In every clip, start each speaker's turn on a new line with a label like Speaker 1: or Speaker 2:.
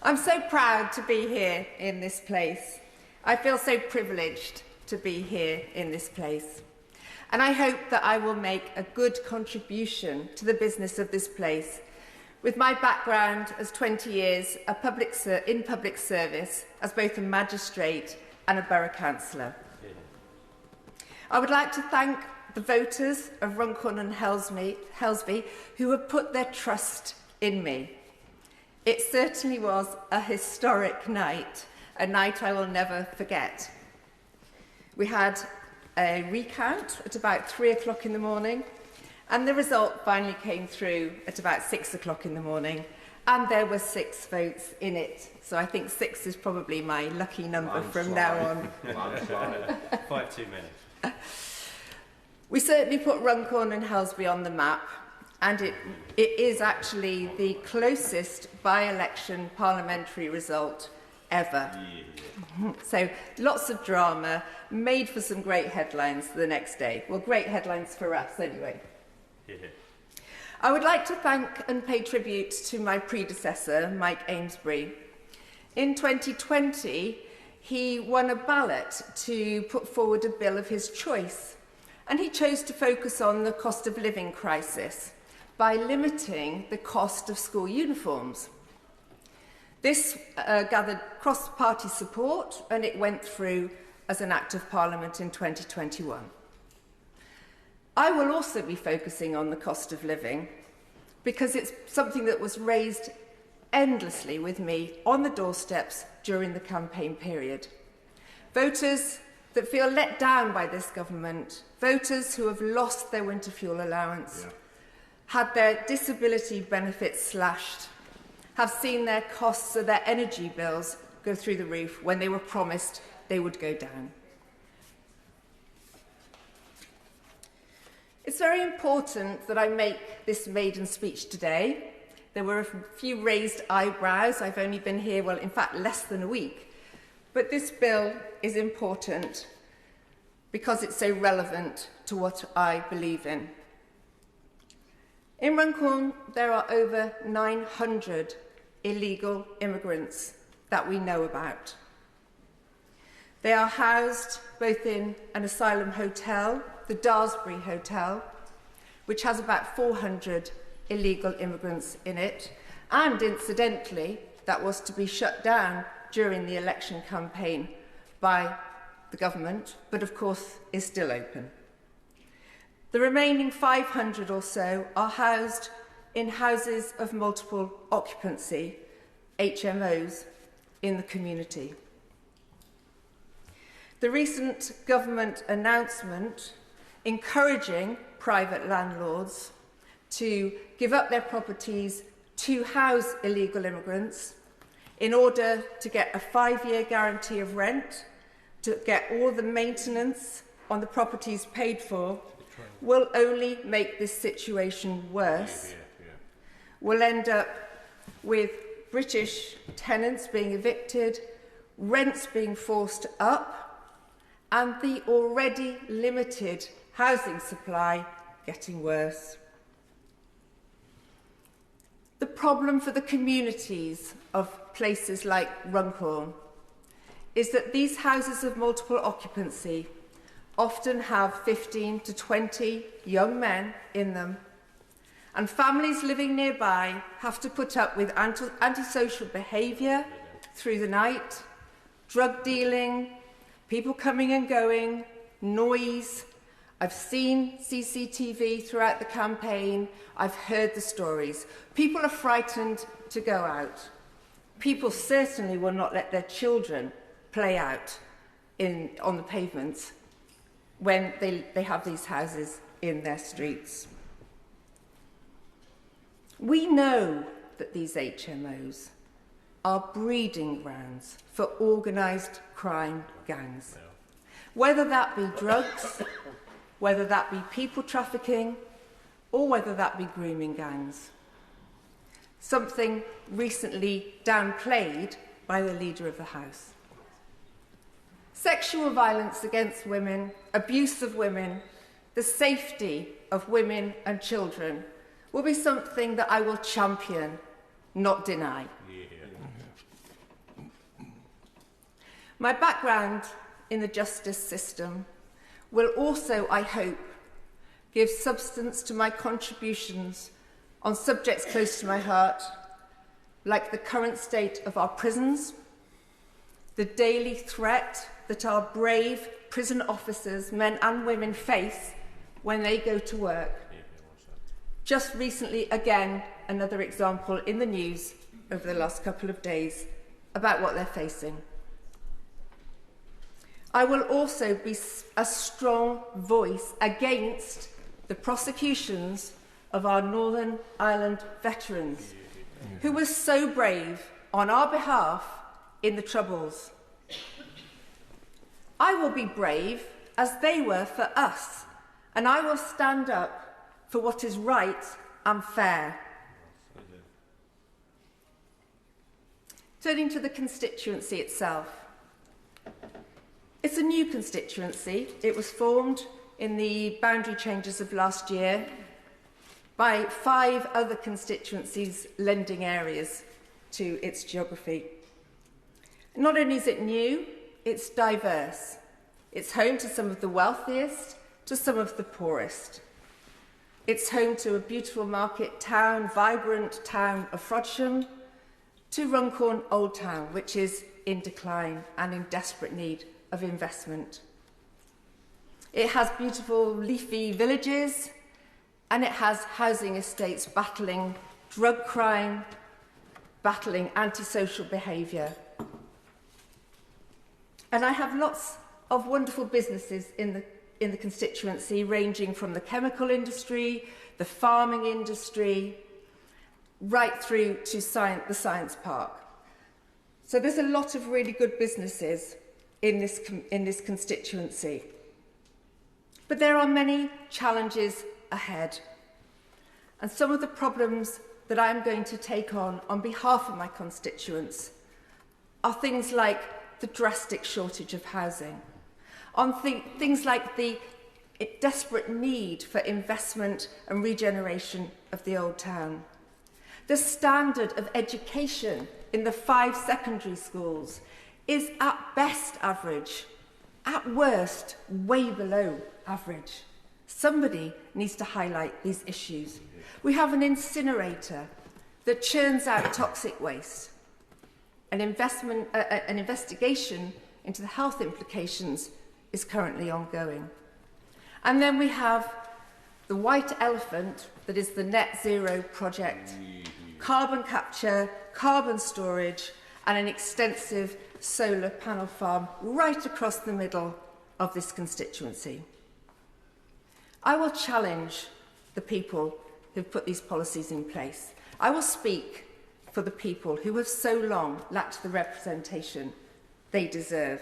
Speaker 1: I'm so proud to be here in this place. I feel so privileged to be here in this place. And I hope that I will make a good contribution to the business of this place with my background as 20 years in public service as both a magistrate and a borough councillor. I would like to thank the voters of Runcorn and Helsby who have put their trust in me. It certainly was a historic night, a night I will never forget. We had a recount at about 3 o'clock in the morning, and the result finally came through at about 6 o'clock in the morning, and there were 6 votes in it. So I think 6 is probably my lucky number from now on.
Speaker 2: 5 too many.
Speaker 1: We certainly put Runcorn and Helsby on the map, and it is actually the closest by-election parliamentary result ever. Yeah. So lots of drama, made for some great headlines the next day. Well, great headlines for us anyway. Yeah. I would like to thank and pay tribute to my predecessor, Mike Amesbury. In 2020, he won a ballot to put forward a bill of his choice, and he chose to focus on the cost of living crisis by limiting the cost of school uniforms. This gathered cross-party support, and it went through as an Act of Parliament in 2021. I will also be focusing on the cost of living because it's something that was raised endlessly with me on the doorsteps during the campaign period. Voters that feel let down by this government, voters who have lost their winter fuel allowance, had their disability benefits slashed, have seen their costs of their energy bills go through the roof when they were promised they would go down. It's very important that I make this maiden speech today. There were a few raised eyebrows. I've only been here, well, in fact, less than a week. But this bill is important because it's so relevant to what I believe in. In Runcorn, there are over 900 illegal immigrants that we know about. They are housed both in an asylum hotel, the Daresbury Hotel, which has about 400 illegal immigrants in it, and incidentally, that was to be shut down during the election campaign by the government, but of course is still open. The remaining 500 or so are housed in houses of multiple occupancy, HMOs, in the community. The recent government announcement encouraging private landlords to give up their properties to house illegal immigrants in order to get a 5-year guarantee of rent, to get all the maintenance on the properties paid for, will only make this situation worse. We'll end up with British tenants being evicted, rents being forced up, and the already limited housing supply getting worse. The problem for the communities of places like Runcorn is that these houses of multiple occupancy often have 15 to 20 young men in them, and families living nearby have to put up with antisocial behaviour through the night, drug dealing, people coming and going, noise. I've seen CCTV throughout the campaign. I've heard the stories. People are frightened to go out. People certainly will not let their children play out on the pavements when they have these houses in their streets. We know that these HMOs are breeding grounds for organised crime gangs, whether that be drugs, whether that be people trafficking, or whether that be grooming gangs. Something recently downplayed by the Leader of the House. Sexual violence against women, abuse of women, the safety of women and children will be something that I will champion, not deny. My background in the justice system will also, I hope, give substance to my contributions on subjects close to my heart, like the current state of our prisons, the daily threat that our brave prison officers, men and women, face when they go to work. Just recently, again, another example in the news over the last couple of days about what they're facing. I will also be a strong voice against the prosecutions of our Northern Ireland veterans who were so brave on our behalf in the Troubles. I will be brave as they were for us, and I will stand up for what is right and fair. Turning to the constituency itself. It's a new constituency. It was formed in the boundary changes of last year by 5 other constituencies lending areas to its geography. Not only is it new, it's diverse. It's home to some of the wealthiest, to some of the poorest. It's home to a beautiful market town, vibrant town of Frodsham, to Runcorn Old Town, which is in decline and in desperate need of investment. It has beautiful leafy villages, and it has housing estates battling drug crime, battling antisocial behaviour. And I have lots of wonderful businesses in the constituency, ranging from the chemical industry, the farming industry, right through to the science park. So there's a lot of really good businesses in this constituency. But there are many challenges ahead. And some of the problems that I'm going to take on behalf of my constituents are things like the drastic shortage of housing, on things like the desperate need for investment and regeneration of the old town. The standard of education in the 5 secondary schools is at best average, at worst way below average. Somebody needs to highlight these issues. We have an incinerator that churns out toxic waste. An investigation into the health implications is currently ongoing. And then we have the white elephant that is the net zero project. Carbon capture, carbon storage, and an extensive solar panel farm right across the middle of this constituency. I will challenge the people who've put these policies in place. I will speak for the people who have so long lacked the representation they deserve.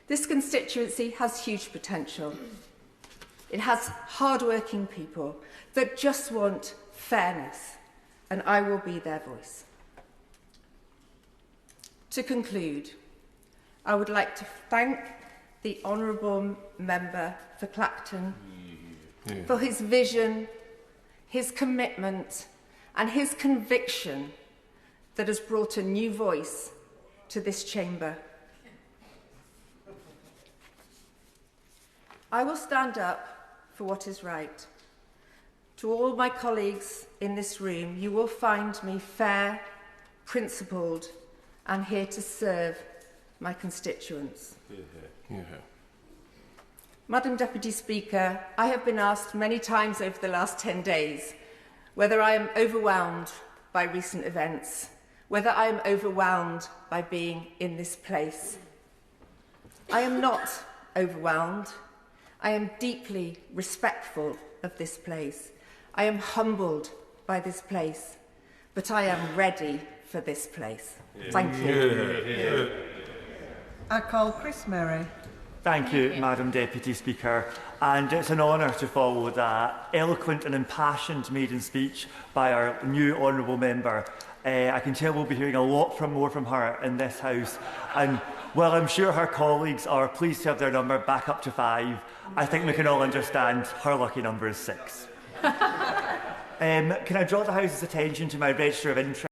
Speaker 1: This constituency has huge potential. It has hard-working people that just want fairness, and I will be their voice. To conclude, I would like to thank the Honourable Member for Clacton for his vision, his commitment, and his conviction that has brought a new voice to this chamber. I will stand up for what is right. To all my colleagues in this room, you will find me fair, principled, and here to serve my constituents. Madam Deputy Speaker, I have been asked many times over the last 10 days whether I am overwhelmed by recent events, whether I am overwhelmed by being in this place. I am not overwhelmed. I am deeply respectful of this place. I am humbled by this place, but I am ready for this place. Thank you.
Speaker 3: I call Chris Murray.
Speaker 4: Thank you, Madam Deputy Speaker. And it's an honour to follow that eloquent and impassioned maiden speech by our new honourable member. I can tell we'll be hearing a lot more from her in this House. And while I'm sure her colleagues are pleased to have their number back up to 5, I think we can all understand her lucky number is 6. Can I draw the House's attention to my register of interest?